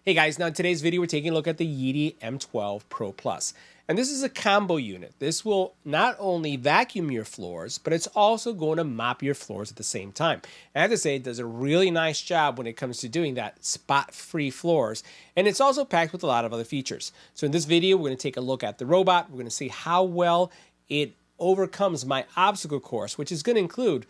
Hey guys, now in today's video we're taking a look at the Yeedi M12 Pro Plus. And this is a combo unit. This will not only vacuum your floors, but it's also going to mop your floors at the same time. And I have to say, it does a really nice job when it comes to doing that spot-free floors. And it's also packed with a lot of other features. So in this video, we're going to take a look at the robot. We're going to see how well it overcomes my obstacle course, which is going to include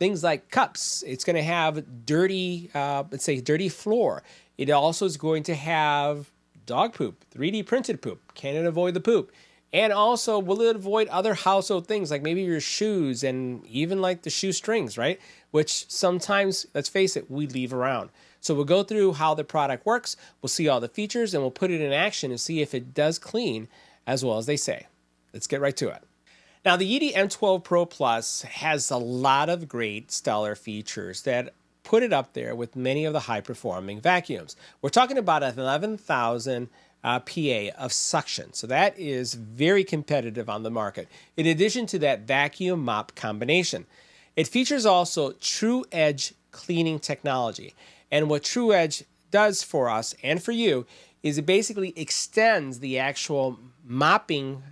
things like cups. It's going to have dirty, let's say dirty floor. It also is going to have dog poop, 3D printed poop. Can it avoid the poop? And also, will it avoid other household things like maybe your shoes and even like the shoe strings, right? Which sometimes, let's face it, we leave around. So we'll go through how the product works. We'll see all the features and we'll put it in action and see if it does clean as well as they say. Let's get right to it. Now, the Yeedi M12 Pro Plus has a lot of great stellar features that put it up there with many of the high-performing vacuums. We're talking about 11,000 PA of suction, so that is very competitive on the market. In addition to that vacuum mop combination, it features also True Edge cleaning technology. And what True Edge does for us and for you is it basically extends the actual mopping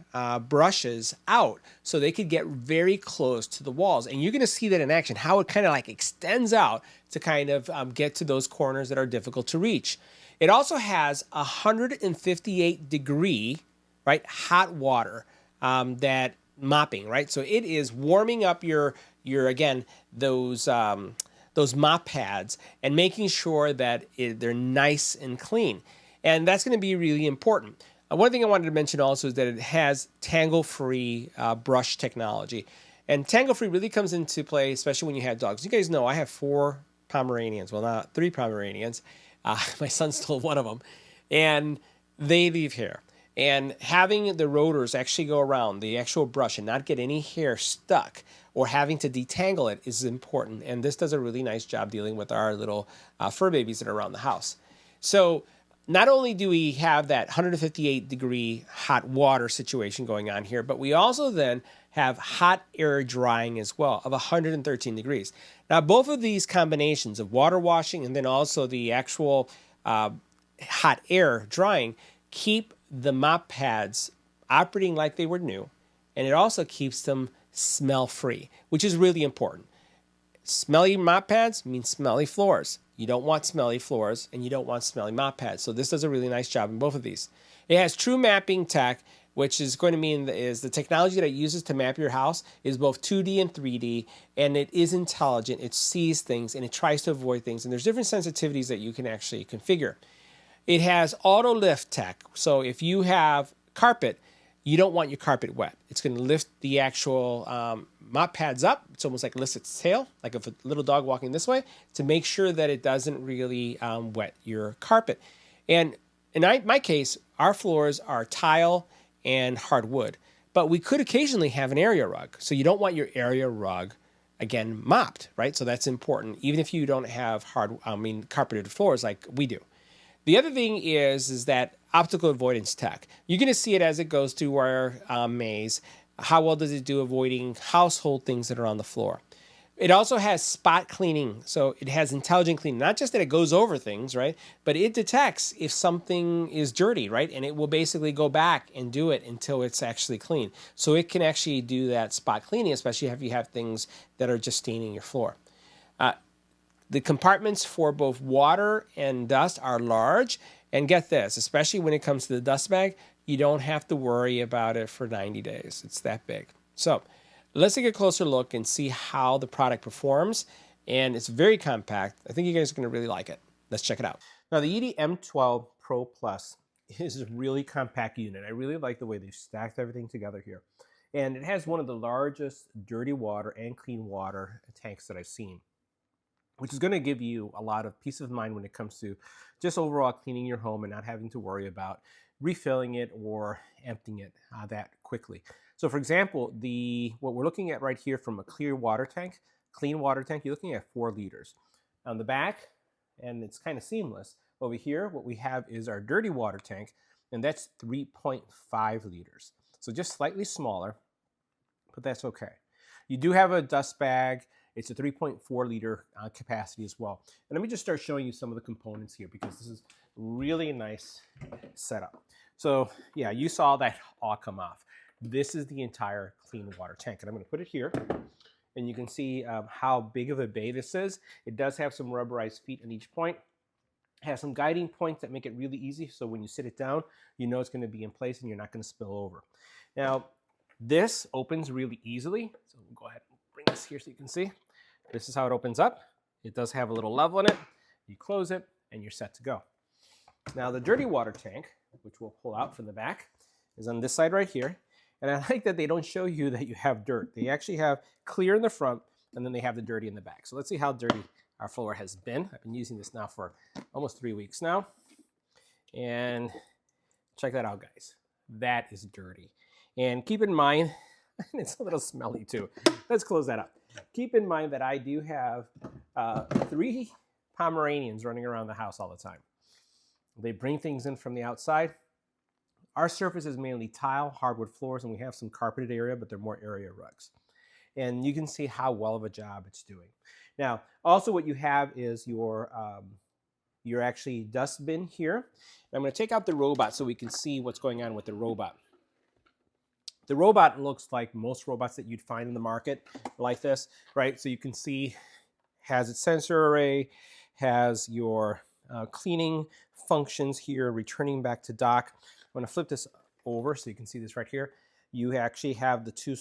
brushes out so they could get very close to the walls. And you're going to see that in action, how it kind of like extends out to kind of get to those corners that are difficult to reach. It also has 158 degree, right, hot water that mopping, right? So it is warming up your again, those mop pads and making sure that they're nice and clean. And that's going to be really important. One thing I wanted to mention also is that it has tangle-free brush technology. And tangle-free really comes into play, especially when you have dogs. You guys know I have 4 Pomeranians. Well, not 3 Pomeranians. My son stole one of them. And they leave hair. And having the rotors actually go around the actual brush and not get any hair stuck or having to detangle it is important. And this does a really nice job dealing with our little fur babies that are around the house. So not only do we have that 158 degree hot water situation going on here, but we also then have hot air drying as well of 113 degrees. Now, both of these combinations of water washing and then also the actual hot air drying keep the mop pads operating like they were new, and it also keeps them smell-free, which is really important. Smelly mop pads mean smelly floors. You don't want smelly floors and you don't want smelly mop pads. So this does a really nice job in both of these. It has true mapping tech, which is going to mean is the technology that it uses to map your house is both 2D and 3D, and it is intelligent. It sees things and it tries to avoid things. And there's different sensitivities that you can actually configure. It has auto lift tech. So if you have carpet, you don't want your carpet wet. It's going to lift the actual mop pads up. It's almost like lifts its tail, like if a little dog walking this way, to make sure that it doesn't really wet your carpet. And in my case, our floors are tile and hardwood, but we could occasionally have an area rug. So you don't want your area rug, again, mopped, right? So that's important, even if you don't have carpeted floors like we do. The other thing is that optical avoidance tech. You're going to see it as it goes through our maze. How well does it do avoiding household things that are on the floor? It also has spot cleaning. So it has intelligent cleaning. Not just that it goes over things, right? But it detects if something is dirty, right? And it will basically go back and do it until it's actually clean. So it can actually do that spot cleaning, especially if you have things that are just staining your floor. The compartments for both water and dust are large. And get this, especially when it comes to the dust bag, you don't have to worry about it for 90 days. It's that big. So let's take a closer look and see how the product performs. And it's very compact. I think you guys are going to really like it. Let's check it out. Now, the Yeedi M12 Pro Plus is a really compact unit. I really like the way they've stacked everything together here. And it has one of the largest dirty water and clean water tanks that I've seen, which is going to give you a lot of peace of mind when it comes to just overall cleaning your home and not having to worry about refilling it or emptying it that quickly. So for example, what we're looking at right here from a clean water tank, you're looking at 4 liters. On the back, and it's kind of seamless, over here what we have is our dirty water tank, and that's 3.5 liters. So just slightly smaller, but that's okay. You do have a dust bag. It's a 3.4 liter capacity as well. And let me just start showing you some of the components here because this is really a nice setup. So yeah, you saw that all come off. This is the entire clean water tank, and I'm going to put it here. And you can see how big of a bay this is. It does have some rubberized feet on each point. It has some guiding points that make it really easy, so when you sit it down, you know it's going to be in place and you're not going to spill over. Now, this opens really easily. So we'll go ahead and bring this here so you can see. This is how it opens up. It does have a little level in it. You close it, and you're set to go. Now, the dirty water tank, which we'll pull out from the back, is on this side right here. And I like that they don't show you that you have dirt. They actually have clear in the front, and then they have the dirty in the back. So let's see how dirty our floor has been. I've been using this now for almost 3 weeks now. And check that out, guys. That is dirty. And keep in mind, it's a little smelly too. Let's close that up. Keep in mind that I do have 3 Pomeranians running around the house all the time. They bring things in from the outside. Our surface is mainly tile, hardwood floors, and we have some carpeted area, but they're more area rugs. And you can see how well of a job it's doing. Now, also what you have is your actually dustbin here. And I'm going to take out the robot so we can see what's going on with the robot. The robot looks like most robots that you'd find in the market, like this, right? So you can see has its sensor array, has your cleaning functions here, returning back to dock. I'm going to flip this over so you can see this right here. You actually have the 2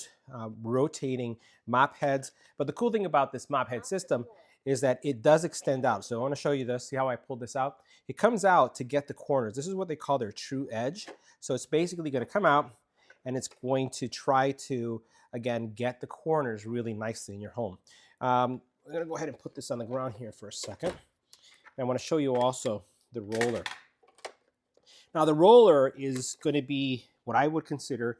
rotating mop heads. But the cool thing about this mop head system is that it does extend out. So I want to show you this. See how I pulled this out? It comes out to get the corners. This is what they call their true edge. So it's basically going to come out and it's going to try to, again, get the corners really nicely in your home. I'm going to go ahead and put this on the ground here for a second. And I want to show you also the roller. Now, the roller is going to be what I would consider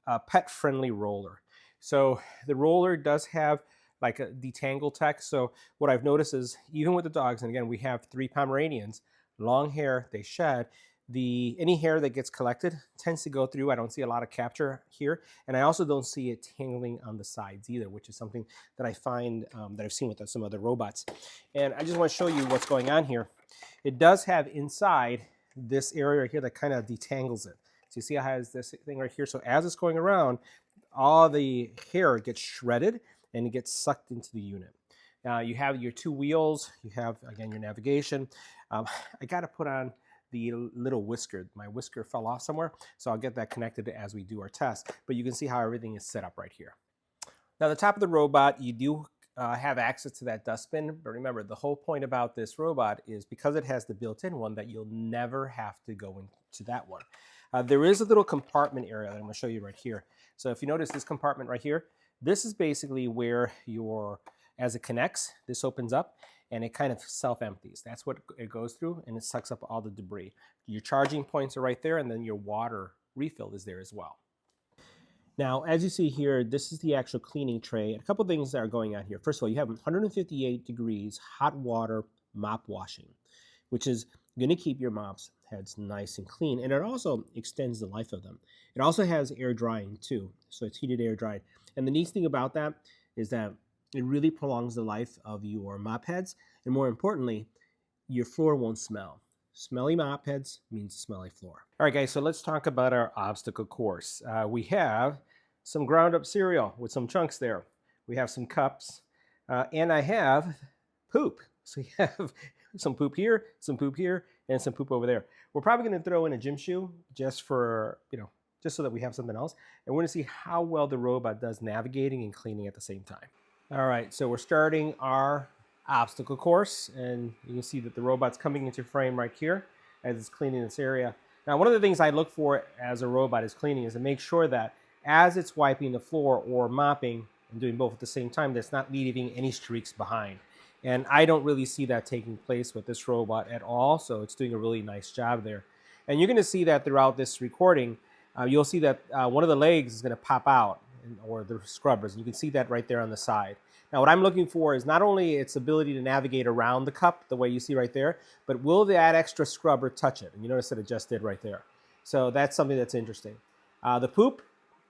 a pet-friendly roller. So the roller does have like a detangle tech. So what I've noticed is even with the dogs, and again, we have 3 Pomeranians, long hair, they shed, any hair that gets collected tends to go through. I don't see a lot of capture here. And I also don't see it tangling on the sides either, which is something that I find that I've seen with some other robots. And I just want to show you what's going on here. It does have inside this area right here that kind of detangles it. So you see how it has this thing right here. So as it's going around, all the hair gets shredded and it gets sucked into the unit. Now you have your 2 wheels. You have, again, your navigation. I got to put on the little whisker. My whisker fell off somewhere, so I'll get that connected as we do our test. But you can see how everything is set up right here. Now the top of the robot, you do have access to that dustbin, but remember the whole point about this robot is because it has the built-in one that you'll never have to go into that one. There is a little compartment area that I'm going to show you right here. So if you notice this compartment right here, this is basically where as it connects, this opens up and it kind of self-empties. That's what it goes through, and it sucks up all the debris. Your charging points are right there, and then your water refill is there as well. Now, as you see here, this is the actual cleaning tray. And a couple things that are going on here. First of all, you have 158 degrees hot water mop washing, which is going to keep your mops heads nice and clean. And it also extends the life of them. It also has air drying too. So it's heated air dried. And the neat thing about that is that it really prolongs the life of your mop heads. And more importantly, your floor won't smell. Smelly mop heads means smelly floor. All right, guys, so let's talk about our obstacle course. We have some ground up cereal with some chunks there. We have some cups, and I have poop. So you have some poop here, and some poop over there. We're probably going to throw in a gym shoe just for, just so that we have something else. And we're going to see how well the robot does navigating and cleaning at the same time. All right, so we're starting our obstacle course, and you can see that the robot's coming into frame right here as it's cleaning this area. Now, one of the things I look for as a robot is cleaning is to make sure that as it's wiping the floor or mopping and doing both at the same time, that's not leaving any streaks behind. And I don't really see that taking place with this robot at all, so it's doing a really nice job there. And you're going to see that throughout this recording. You'll see that one of the legs is going to pop out, or the scrubbers, and you can see that right there on the side. Now, what I'm looking for is not only its ability to navigate around the cup, the way you see right there, but will that extra scrubber touch it? And you notice that it just did right there. So that's something that's interesting. The poop,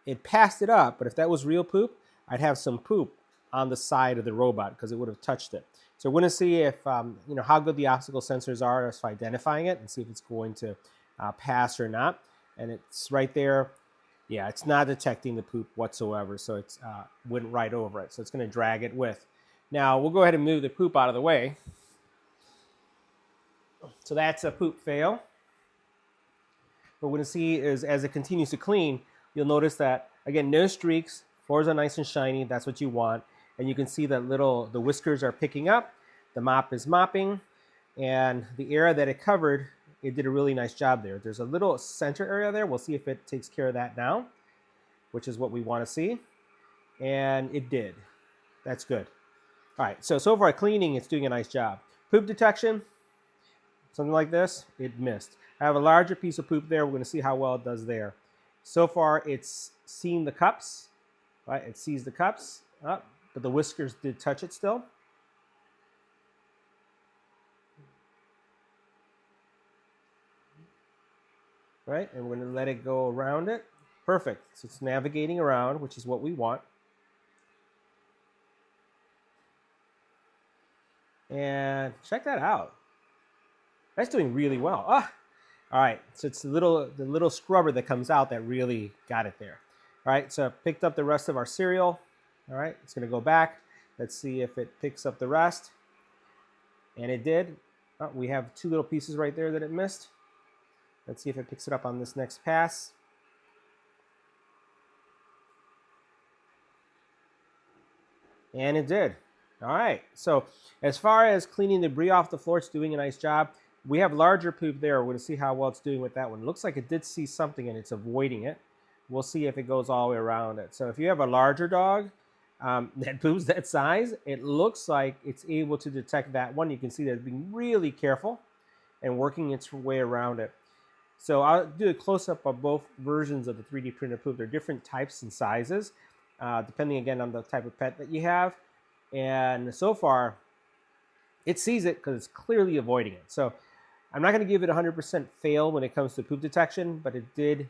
it passed it up, but if that was real poop, I'd have some poop on the side of the robot because it would have touched it. So we're going to see if, how good the obstacle sensors are as for identifying it and see if it's going to pass or not. And it's right there. Yeah, it's not detecting the poop whatsoever, so it's went right over it. So it's going to drag it with. Now, we'll go ahead and move the poop out of the way. So that's a poop fail. What we're going to see is as it continues to clean, you'll notice that, again, no streaks, floors are nice and shiny, that's what you want. And you can see that the whiskers are picking up, the mop is mopping, and the area that it covered, it did a really nice job there. There's a little center area there. We'll see if it takes care of that now, which is what we want to see. And it did. That's good. All right, so far cleaning, it's doing a nice job. Poop detection, something like this, it missed. I have a larger piece of poop there. We're going to see how well it does there. So far, it's seen the cups, right? It sees the cups, but the whiskers did touch it still. Right, and we're going to let it go around it. Perfect. So it's navigating around, which is what we want. And check that out. That's doing really well. All right, so it's the little scrubber that comes out that really got it there. All right, so I picked up the rest of our cereal. All right, it's going to go back. Let's see if it picks up the rest. And it did. We have two little pieces right there that it missed. Let's see if it picks it up on this next pass. And it did. All right, so as far as cleaning debris off the floor, it's doing a nice job. We have larger poop there. We're going to see how well it's doing with that one. It looks like it did see something and it's avoiding it. We'll see if it goes all the way around it. So if you have a larger dog that poops that size, it looks like it's able to detect that one. You can see that it's being really careful and working its way around it. So I'll do a close-up of both versions of the 3D printed poop. They're different types and sizes, depending again on the type of pet that you have. And so far, it sees it because it's clearly avoiding it. So I'm not going to give it 100% fail when it comes to poop detection, but it did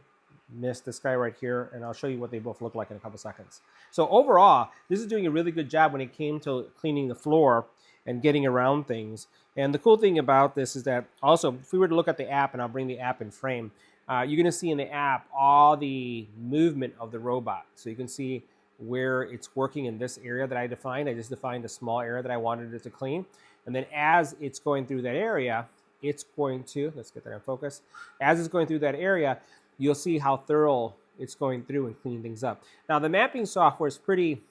miss this guy right here, and I'll show you what they both look like in a couple seconds. So overall, this is doing a really good job when it came to cleaning the floor and getting around things. And the cool thing about this is that also, if we were to look at the app, and I'll bring the app in frame, you're going to see in the app all the movement of the robot. So you can see where it's working in this area that I defined. I just defined a small area that I wanted it to clean. And then as it's going through that area, it's going to, let's get that in focus. As it's going through that area, you'll see how thorough it's going through and cleaning things up. Now the mapping software is pretty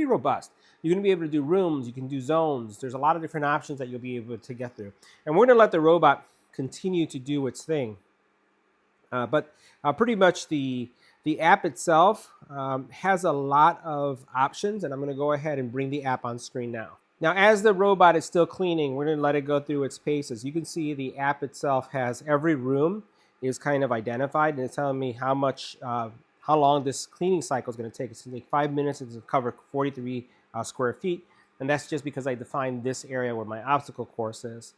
robust. You're going to be able to do rooms, you can do zones. There's a lot of different options that you'll be able to get through. And we're going to let the robot continue to do its thing. But pretty much the app itself has a lot of options, and I'm going to go ahead and bring the app on screen now. Now, as the robot is still cleaning, we're going to let it go through its paces. You can see the app itself has every room is kind of identified, and it's telling me how long this cleaning cycle is going to take. It's going to take 5 minutes. It's going to cover 43 square feet, and that's just because I defined this area where my obstacle course is.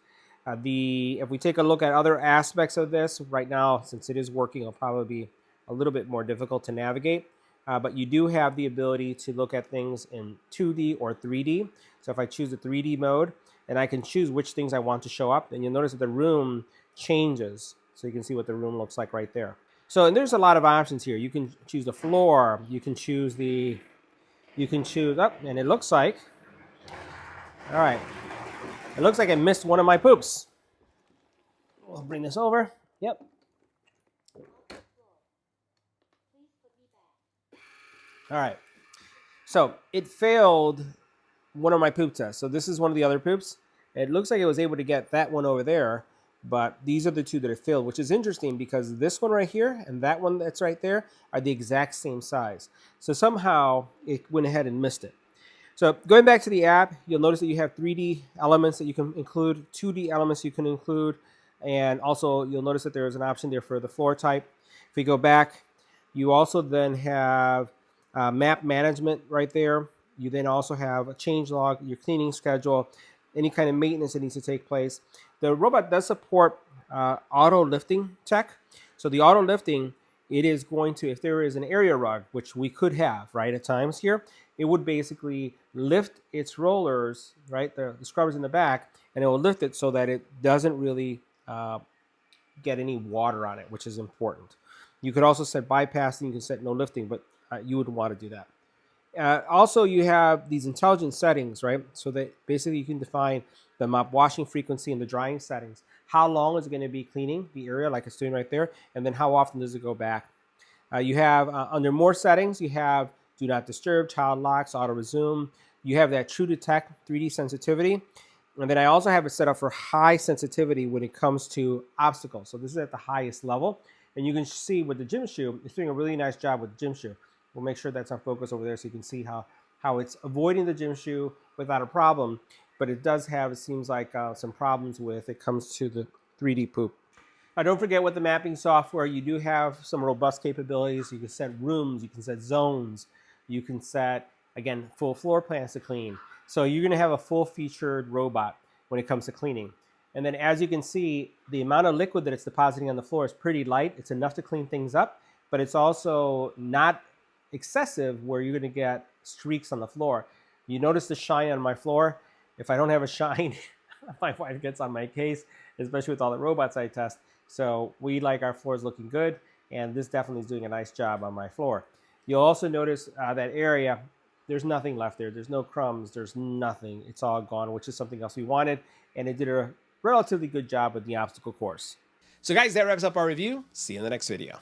If we take a look at other aspects of this, right now, since it is working, it'll probably be a little bit more difficult to navigate. But you do have the ability to look at things in 2D or 3D. So if I choose the 3D mode, and I can choose which things I want to show up, and you'll notice that the room changes. So you can see what the room looks like right there. So, and there's a lot of options here. You can choose the floor, you can choose and it looks like, all right, it looks like I missed one of my poops. We'll bring this over. Yep. All right, so it failed one of my poop tests. So this is one of the other poops. It looks like it was able to get that one over there, but these are the two that it failed, which is interesting because this one right here and that one that's right there are the exact same size. So somehow it went ahead and missed it. So going back to the app, you'll notice that you have 3D elements that you can include, 2D elements you can include, and also you'll notice that there is an option there for the floor type. If we go back, you also then have map management right there. You then also have a change log, your cleaning schedule, any kind of maintenance that needs to take place. The robot does support auto lifting tech. So the auto lifting, it is going to, if there is an area rug, which we could have, right, at times here, it would basically lift its rollers, right, the scrubbers in the back, and it will lift it so that it doesn't really get any water on it, which is important. You could also set bypassing, you can set no lifting, but you wouldn't want to do that. Also, you have these intelligent settings, right? So that basically you can define the mop washing frequency and the drying settings. How long is it going to be cleaning the area, like it's doing right there, and then how often does it go back? You have under more settings, you have do not disturb, child locks, auto resume. You have that true detect 3D sensitivity. And then I also have it set up for high sensitivity when it comes to obstacles. So this is at the highest level. And you can see with the gym shoe, it's doing a really nice job with the gym shoe. We'll make sure that's on focus over there so you can see how it's avoiding the gym shoe without a problem. But it does have, it seems like, some problems with it comes to the 3D poop. Now, don't forget with the mapping software, you do have some robust capabilities. You can set rooms, you can set zones, you can set, again, full floor plans to clean. So you're going to have a full-featured robot when it comes to cleaning. And then as you can see, the amount of liquid that it's depositing on the floor is pretty light. It's enough to clean things up, but it's also not excessive where you're going to get streaks on the floor. You notice the shine on my floor. If I don't have a shine, my wife gets on my case, especially with all the robots I test. So we like our floors looking good, and this definitely is doing a nice job on my floor. You'll also notice that area, there's nothing left there. There's no crumbs. There's nothing. It's all gone, which is something else we wanted, and it did a relatively good job with the obstacle course. So guys, that wraps up our review. See you in the next video.